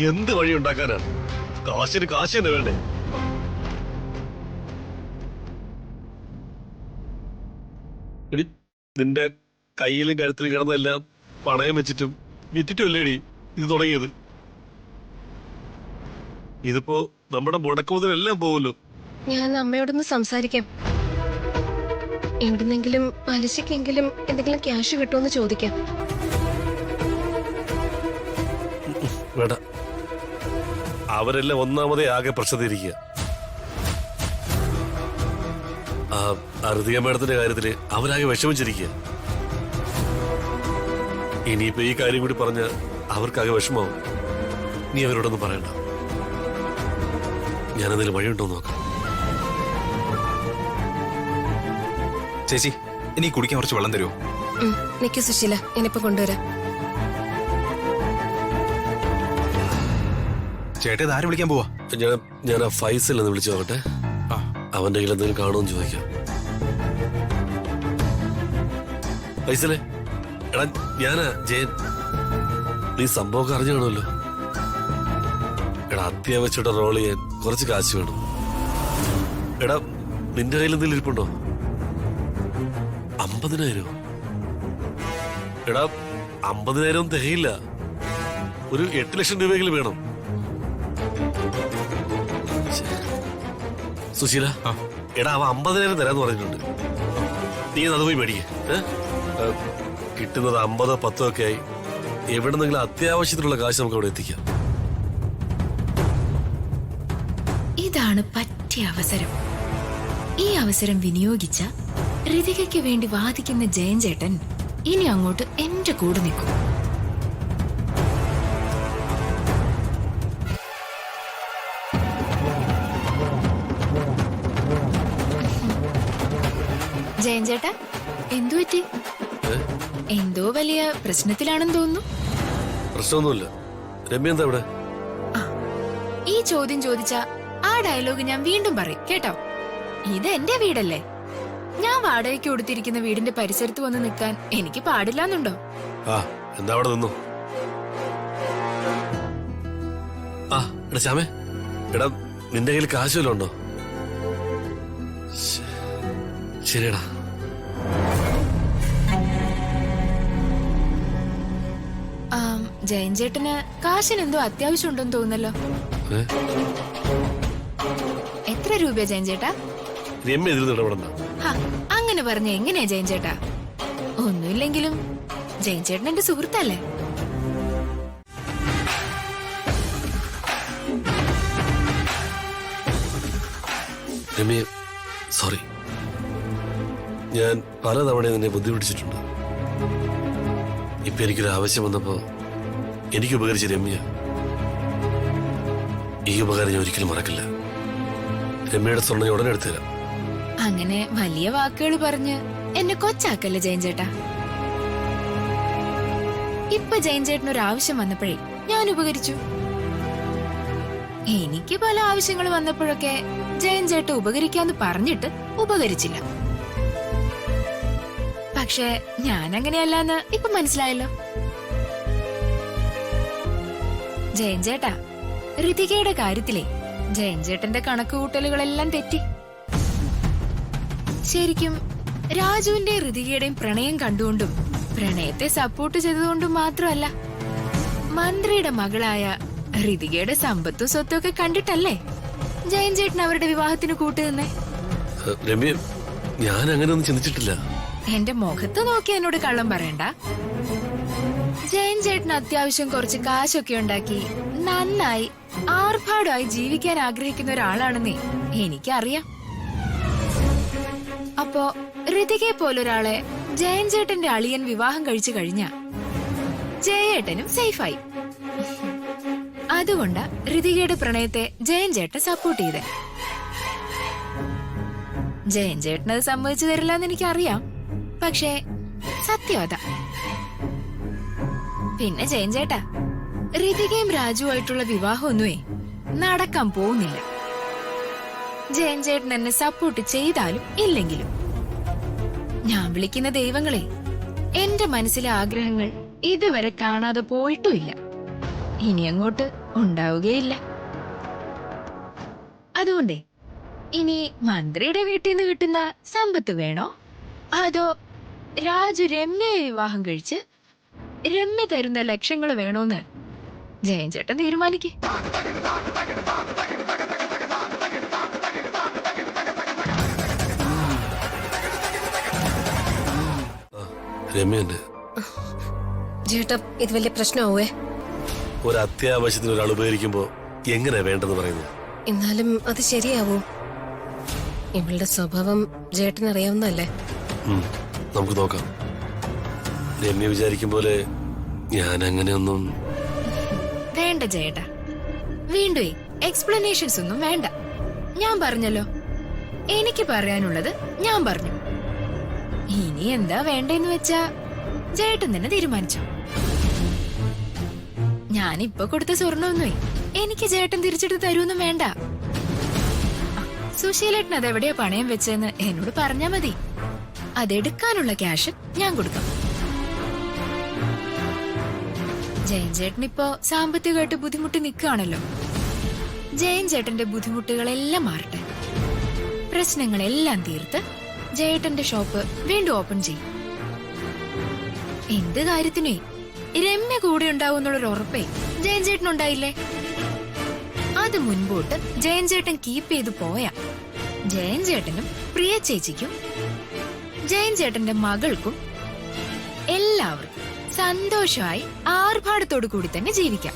എന്ത് വഴി ഉണ്ടാക്കാനാ? കാശിന് കാശ് തന്നെ വേണ്ടേ? എടി, നിന്റെ കയ്യിലും കഴുത്തിലും കിടന്നെല്ലാം പണയം വെച്ചിട്ടും വിറ്റിട്ടും അല്ലേടി ഇത് തുടങ്ങിയത്? ഇതിപ്പോ നമ്മുടെ മുടക്കുമുതലെല്ലാം പോകുമല്ലോ. ഞാൻ അമ്മയോടൊന്ന് സംസാരിക്കാം. എവിടുന്നെങ്കിലും പലിശക്കെങ്കിലും എന്തെങ്കിലും ക്യാഷ് കിട്ടുമെന്ന് ചോദിക്കാം. വേണ്ട, അവരെല്ലാം ഒന്നാമതേ ആകെ പ്രശ്നത്തിരിക്കുക. അറുതിയ മേഡത്തിന്റെ കാര്യത്തില് അവരാകെ വിഷമിച്ചിരിക്കുക. ഇനിയിപ്പോ ഈ കാര്യം കൂടി പറഞ്ഞ അവർക്കാകെ വിഷമാവും. നീ അവരോടൊന്നും പറയണ്ട. ഞാനെന്തെങ്കിലും വഴിയുണ്ടോ നോക്കാം. ചേച്ചി, ഇനി കുടിക്കാൻ കുറച്ച് വെള്ളം തരുമോ? നിക്ക് സുശീല, ഞാനിപ്പോ കൊണ്ടുവരാം. ചേട്ടാ, ഇത് ആരെ വിളിക്കാൻ പോവാ? ഞാൻ ആ ഫൈസൽ എന്ന് വിളിച്ചു നോക്കട്ടെ. അവന്റെ കയ്യിൽ എന്തെങ്കിലും കാണുമെന്ന് ചോദിക്കാം. ഫൈസലേ, എടാ ഞാനാ ജയൻ. നീ സംഭവമൊക്കെ അറിഞ്ഞു കാണുമല്ലോ. എടാ, അത്യാവശ്യമായിട്ട് റോൾ ചെയ്യാൻ കുറച്ച് കാശ് വേണം. എടാ, നിന്റെ കയ്യിൽ എന്തെങ്കിലും ഇരിപ്പുണ്ടോ? 50,000. എടാ, 50,000 തികയില്ല. ഒരു 8 ലക്ഷം രൂപയെങ്കിലും വേണം. സുശീല, എടാ അവ 50,000 തരാന്ന് പറഞ്ഞിട്ടുണ്ട്. നീ അത് പോയി മേടിക്കേ. കിട്ടുന്നത് 50, 10 ഒക്കെ ആയി. എവിടെന്നെങ്കിലും അത്യാവശ്യത്തിനുള്ള കാശ് നമുക്ക് അവിടെ എത്തിക്കാം. ഇതാണ് പറ്റിയ അവസരം. ഈ അവസരം വിനിയോഗിച്ച ഋതികയ്ക്ക് വേണ്ടി വാദിക്കുന്ന ജയൻ ചേട്ടൻ ഇനി അങ്ങോട്ട് എന്റെ കൂടെ നിൽക്കും. ജയൻ ചേട്ടാ, എന്തു പറ്റി? എന്തോ വലിയ പ്രശ്നത്തിലാണെന്ന് തോന്നുന്നു. പ്രശ്നമൊന്നുമില്ല. രമ്യ എന്താ ഇവിടെ? ഈ ചോദ്യം ചോദിച്ച ആ ഡയലോഗ് ഞാൻ വീണ്ടും പറയും കേട്ടോ. ഇത് എന്റെ വീടല്ലേ. ഞാൻ വാടകയ്ക്ക് കൊടുത്തിരിക്കുന്ന വീടിന്റെ പരിസരത്ത് വന്ന് നിൽക്കാൻ എനിക്ക് പാടില്ലാന്നുണ്ടോ? എന്താ അവിടെ നിന്നു? എടാ ശ്യാമേ, എടാ നിന്റെ കയ്യിൽ കാശ് വല്ലതും ഉണ്ടോ? ശരിയടാ. ജയൻ ചേട്ടന് കാശിന് എന്തോ അത്യാവശ്യം ഉണ്ടെന്ന് തോന്നുന്നല്ലോ. എത്ര രൂപയാ ജയൻ ചേട്ടാ? രമ്യ ഇതിൽ ഇടപെടണ്ട. അങ്ങനെ പറഞ്ഞ എങ്ങനെയാ ജയൻ ചേട്ടാ? ഒന്നുമില്ലെങ്കിലും ജയൻ ചേട്ടൻ എന്റെ സുഹൃത്തല്ലേ. രമ്യ, സോറി. ഞാൻ പലതവണ നിന്നെ ബുദ്ധിമുട്ടിച്ചിട്ടുണ്ട്. ഇപ്പൊ എനിക്കൊരു ആവശ്യം വന്നപ്പോ എനിക്ക് ഉപകരിച്ച രമ്യ. ഈ ഉപകാരം ഞാൻ ഒരിക്കലും മറക്കില്ല. രമ്യയുടെ സ്വർണ്ണം ഞാൻ ഉടനെ എടുത്തുതരാം. അങ്ങനെ വലിയ വാക്കുകൾ പറഞ്ഞ് എന്നെ കൊച്ചാക്കല്ലേ ജയൻ ചേട്ടാ. ഇപ്പൊ ജയൻ ചേട്ടന് ഒരു ആവശ്യം വന്നപ്പോഴേ ഞാൻ ഉപകരിച്ചു. എനിക്ക് പല ആവശ്യങ്ങൾ വന്നപ്പോഴൊക്കെ ജയൻ ചേട്ടൻ ഉപകരിക്കാന്ന് പറഞ്ഞിട്ട് ഉപകരിച്ചില്ല. പക്ഷെ ഞാൻ അങ്ങനെയല്ലാന്ന് ഇപ്പൊ മനസ്സിലായല്ലോ. ജയൻ ചേട്ടാ, ഋതികയുടെ കാര്യത്തിലെ ജയൻ ചേട്ടന്റെ കണക്കുകൂട്ടലുകളെല്ലാം തെറ്റി. ശരിക്കും രാജുവിന്റെ ഋതികയുടെയും പ്രണയം കണ്ടുകൊണ്ടും പ്രണയത്തെ സപ്പോർട്ട് ചെയ്തുകൊണ്ടും മാത്രമല്ല, മന്ത്രിയുടെ മകളായ ഋതികയുടെ സമ്പത്തും സ്വത്തും ഒക്കെ കണ്ടിട്ടല്ലേ ജയൻ ചേട്ടൻ അവരുടെ വിവാഹത്തിന് കൂട്ടുനിന്നേ. ഞാൻ അങ്ങനെയൊന്നും ചിന്തിച്ചിട്ടില്ല. എന്റെ മുഖത്ത് നോക്കി എന്നോട് കള്ളം പറയണ്ട. ജയൻ ചേട്ടൻ അത്യാവശ്യം കുറച്ച് കാശൊക്കെ ഉണ്ടാക്കി നന്നായി ആർഭാടമായി ജീവിക്കാൻ ആഗ്രഹിക്കുന്ന ഒരാളാണെന്നേ എനിക്കറിയാം. അപ്പോ ഋതികയെ പോലൊരാളെ ജയൻ ചേട്ടന്റെ അളിയൻ വിവാഹം കഴിച്ചു കഴിഞ്ഞ ജയേട്ടനും സേഫായി. അതുകൊണ്ടാ ഋതികയുടെ പ്രണയത്തെ ജയൻ ചേട്ടൻ സപ്പോർട്ട് ചെയ്തേ. ജയൻ ചേട്ടനത് സമ്മതിച്ചു തരില്ല എന്ന് എനിക്കറിയാം. പക്ഷേ സത്യം അതാ. പിന്നെ ജയൻ ചേട്ടാ, ഋതികയും രാജുവായിട്ടുള്ള വിവാഹമൊന്നുമേ നടക്കാൻ പോകുന്നില്ല. ജയൻ ചേട്ടൻ എന്നെ സപ്പോർട്ട് ചെയ്താലും ഇല്ലെങ്കിലും ഞാൻ വിളിക്കുന്ന ദൈവങ്ങളെ എന്റെ മനസ്സിലെ ആഗ്രഹങ്ങൾ ഇതുവരെ കാണാതെ പോയിട്ടുമില്ല. ഇനി അങ്ങോട്ട് ഉണ്ടാവുകയില്ല. അതുകൊണ്ടേ ഇനി മന്ത്രിയുടെ വീട്ടിൽ നിന്ന് കിട്ടുന്ന സമ്പത്ത് വേണോ, അതോ രാജു രമ്യയെ വിവാഹം കഴിച്ച് രമ്യ തരുന്ന ലക്ഷ്യങ്ങൾ വേണോന്ന് ജയൻ ചേട്ടൻ തീരുമാനിക്കേ. രമ്യന്റെ ചേട്ടാ ഇത് വലിയ പ്രശ്നമാവേ. ഒരു അത്യാവശ്യത്തിന് ഒരാൾ ഉപകരിക്കുമ്പോ എങ്ങനെയാ വേണ്ടെന്ന് പറയുന്നത്? എന്നാലും അത് ശരിയാവൂ? ഇവളുടെ സ്വഭാവം ചേട്ടൻ അറിയാവുന്നല്ലേ? നമുക്ക് നോക്കാം. രമ്യ വിചാരിക്കും പോലെ ഞാൻ അങ്ങനെയൊന്നും. വേണ്ട ജയേട്ടാ, വീണ്ടും എക്സ്പ്ലനേഷൻസ് ഒന്നും വേണ്ട. ഞാൻ പറഞ്ഞല്ലോ, എനിക്ക് പറയാനുള്ളത് ഞാൻ പറഞ്ഞു. ഇനി എന്താ വേണ്ടെന്ന് വെച്ചാ ജയേട്ടൻ തന്നെ തീരുമാനിച്ചോ. ഞാനിപ്പൊ കൊടുത്ത സ്വർണ്ണമൊന്നുമേ എനിക്ക് ചേട്ടൻ തിരിച്ചെടുത്ത് തരൂന്നും വേണ്ട. സുശീലേട്ടൻ അതെവിടെയാ പണയം വെച്ചെന്ന് എന്നോട് പറഞ്ഞാ മതി. അതെടുക്കാനുള്ള ക്യാഷ് ഞാൻ കൊടുക്കാം. ജയൻ ചേട്ടൻ ഇപ്പോ സാമ്പത്തികമായിട്ട് ബുദ്ധിമുട്ടി നിൽക്കുകയാണല്ലോ. ജയൻ ചേട്ടന്റെ ബുദ്ധിമുട്ടുകളെല്ലാം മാറട്ടെ. പ്രശ്നങ്ങളെല്ലാം തീർത്ത് ജയേട്ടന്റെ ഷോപ്പ് വീണ്ടും ഓപ്പൺ ചെയ്യും. എന്ത് കാര്യത്തിനേ രമ്യ കൂടെ ഉണ്ടാവും എന്നുള്ളൊരു ഉറപ്പേ ജയൻ ചേട്ടനുണ്ടായില്ലേ? അത് മുൻപോട്ട് ജയൻ ചേട്ടൻ കീപ്പ് ചെയ്തു പോയാ ജയൻ ചേട്ടനും പ്രിയ ചേച്ചിക്കും ജയൻ ചേട്ടന്റെ മകൾക്കും എല്ലാവർക്കും സന്തോഷമായി ആർഭാടത്തോടു കൂടി തന്നെ ജീവിക്കാം.